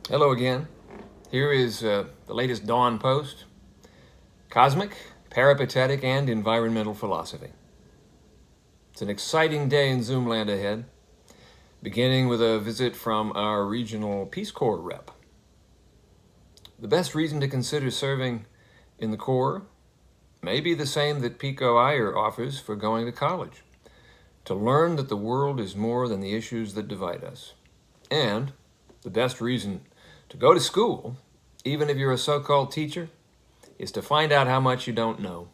Hello again. Here is the latest Dawn post, Cosmic, Peripatetic, and Environmental Philosophy. It's an exciting day in Zoomland ahead, beginning with a visit from our regional Peace Corps rep. The best reason to consider serving in the Corps may be the same that Pico Iyer offers for going to college, to learn that the world is more than the issues that divide us. And the best reason to go to school, even if you're a so-called teacher, is to find out how much you don't know.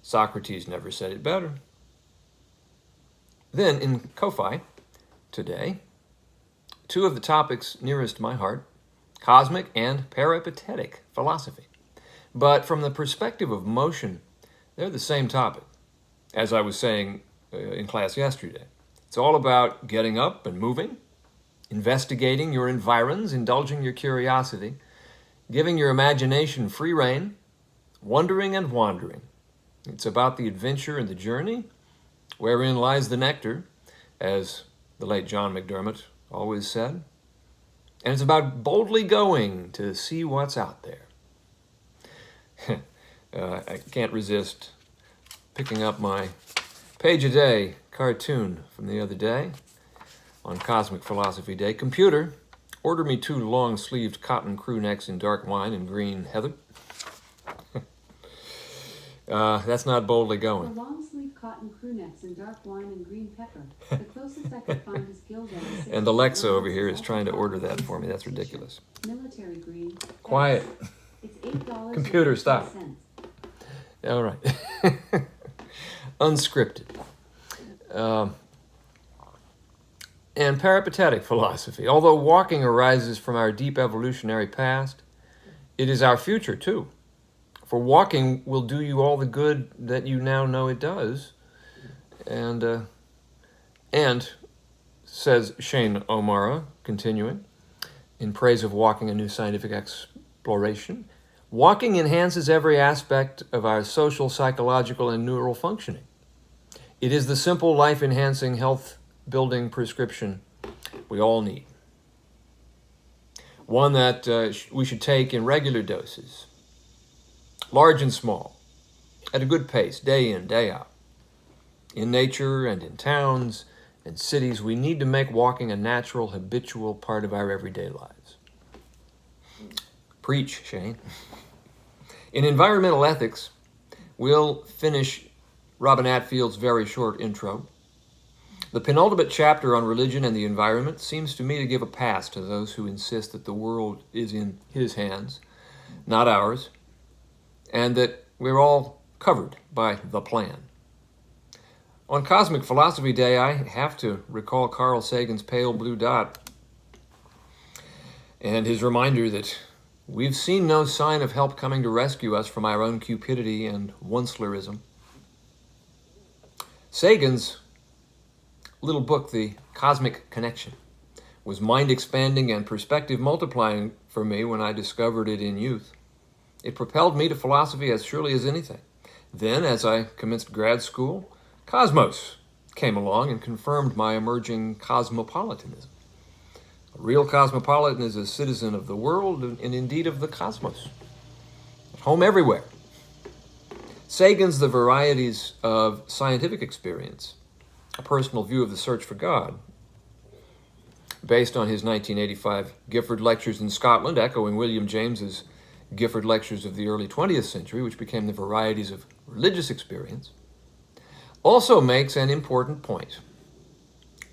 Socrates never said it better. Then in Ko-Fi today, two of the topics nearest my heart, cosmic and peripatetic philosophy. But from the perspective of motion, they're the same topic, as I was saying in class yesterday. It's all about getting up and moving, investigating your environs, indulging your curiosity, giving your imagination free rein, wondering and wandering. It's about the adventure and the journey, wherein lies the nectar, as the late John McDermott always said. And it's about boldly going to see what's out there. I can't resist picking up my page-a-day cartoon from the other day on Cosmic Philosophy Day. Computer, order me 2 long-sleeved cotton crew necks in dark wine and green heather. That's not boldly going. For long-sleeved cotton crew necks in dark wine and green pepper. The closest I could find is Gildan. And Alexa over here is trying to order that for me. That's ridiculous. Military green. Quiet. It's $8. Computer, stop. All right. Unscripted. And peripatetic philosophy. Although walking arises from our deep evolutionary past, it is our future too. For walking will do you all the good that you now know it does. And says Shane O'Mara, continuing, in praise of walking, a new scientific exploration, walking enhances every aspect of our social, psychological, and neural functioning. It is the simple, life-enhancing, health-building prescription we all need. One that we should take in regular doses, large and small, at a good pace, day in, day out. In nature and in towns and cities, we need to make walking a natural, habitual part of our everyday lives. Preach, Shane. In environmental ethics, we'll finish Robin Attfield's very short intro. The penultimate chapter on religion and the environment seems to me to give a pass to those who insist that the world is in his hands, not ours, and that we're all covered by the plan. On Cosmic Philosophy Day, I have to recall Carl Sagan's pale blue dot and his reminder that we've seen no sign of help coming to rescue us from our own cupidity and once-lerism. Sagan's little book, The Cosmic Connection, was mind-expanding and perspective-multiplying for me when I discovered it in youth. It propelled me to philosophy as surely as anything. Then, as I commenced grad school, Cosmos came along and confirmed my emerging cosmopolitanism. A real cosmopolitan is a citizen of the world and indeed of the cosmos, at home everywhere. Sagan's The Varieties of Scientific Experience, a personal view of the search for God, based on his 1985 Gifford Lectures in Scotland, echoing William James's Gifford Lectures of the early 20th century, which became the Varieties of Religious Experience, also makes an important point,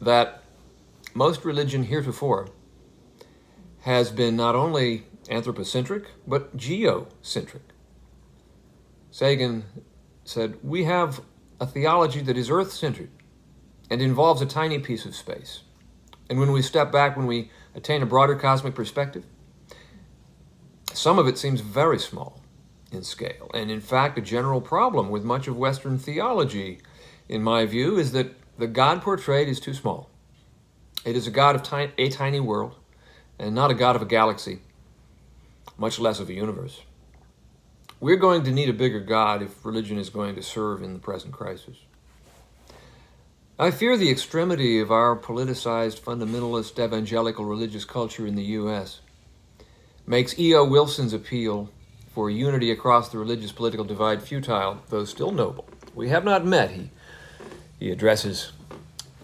that most religion heretofore has been not only anthropocentric, but geocentric. Sagan said, we have a theology that is earth-centered and involves a tiny piece of space. And when we step back, when we attain a broader cosmic perspective, some of it seems very small in scale. And in fact, a general problem with much of Western theology, in my view, is that the God portrayed is too small. It is a God of a tiny world, and not a God of a galaxy, much less of a universe. We're going to need a bigger God if religion is going to serve in the present crisis. I fear the extremity of our politicized, fundamentalist, evangelical religious culture in the U.S. makes E.O. Wilson's appeal for unity across the religious political divide futile, though still noble. We have not met, he addresses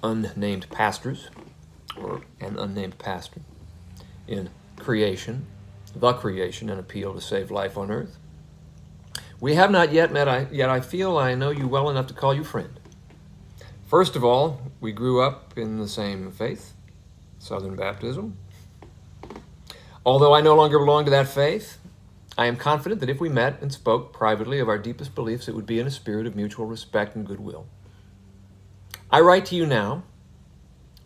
unnamed pastors, or an unnamed pastor, in creation, the creation, an appeal to save life on earth. We have not yet met, yet I feel I know you well enough to call you friend. First of all, we grew up in the same faith, Southern Baptism. Although I no longer belong to that faith, I am confident that if we met and spoke privately of our deepest beliefs, it would be in a spirit of mutual respect and goodwill. I write to you now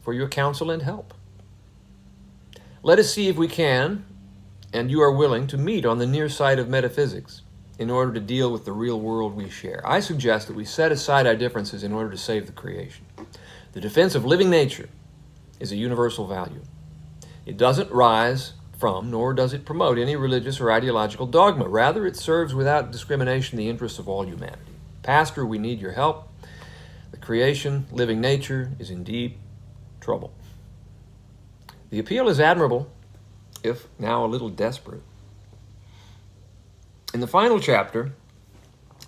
for your counsel and help. Let us see if we can, and you are willing, to meet on the near side of metaphysics in order to deal with the real world we share. I suggest that we set aside our differences in order to save the creation. The defense of living nature is a universal value. It doesn't rise from, nor does it promote any religious or ideological dogma. Rather, it serves without discrimination the interests of all humanity. Pastor, we need your help. The creation, living nature, is in deep trouble. The appeal is admirable, if now a little desperate. In the final chapter,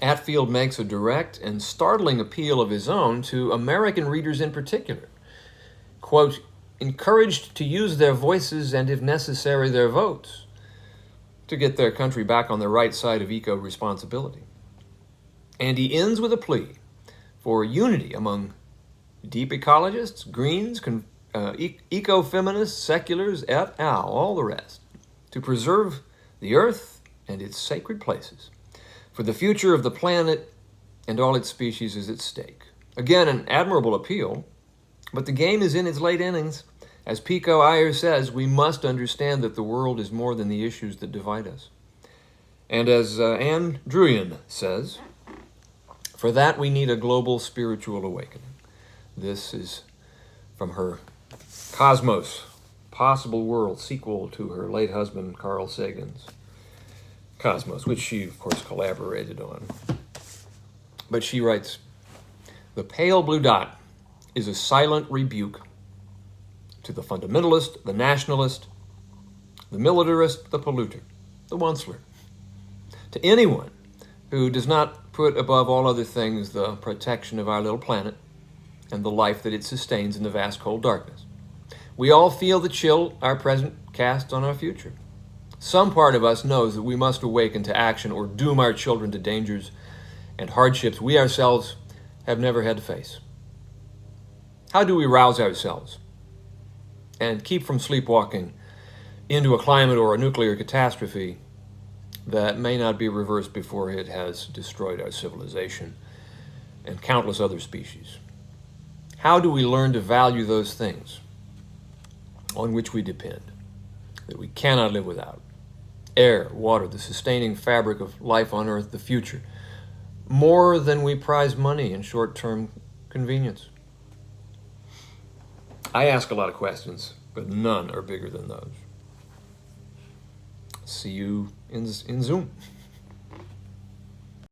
Atfield makes a direct and startling appeal of his own to American readers in particular. Quote, encouraged to use their voices and, if necessary, their votes to get their country back on the right side of eco-responsibility. And he ends with a plea for unity among deep ecologists, Greens, eco-feminists, seculars, et al., all the rest, to preserve the earth and its sacred places. For the future of the planet and all its species is at stake. Again, an admirable appeal, but the game is in its late innings. As Pico Iyer says, we must understand that the world is more than the issues that divide us. And as Anne Druyan says, for that we need a global spiritual awakening. This is from her Cosmos, Possible World, sequel to her late husband Carl Sagan's Cosmos, which she, of course, collaborated on. But she writes, the pale blue dot is a silent rebuke to the fundamentalist, the nationalist, the militarist, the polluter, the onceler, to anyone who does not put above all other things the protection of our little planet and the life that it sustains in the vast cold darkness. We all feel the chill our present casts on our future. Some part of us knows that we must awaken to action or doom our children to dangers and hardships we ourselves have never had to face. How do we rouse ourselves and keep from sleepwalking into a climate or a nuclear catastrophe that may not be reversed before it has destroyed our civilization and countless other species? How do we learn to value those things on which we depend, that we cannot live without? Air, water, the sustaining fabric of life on earth, the future, more than we prize money and short-term convenience. I ask a lot of questions, but none are bigger than those. See you in Zoom.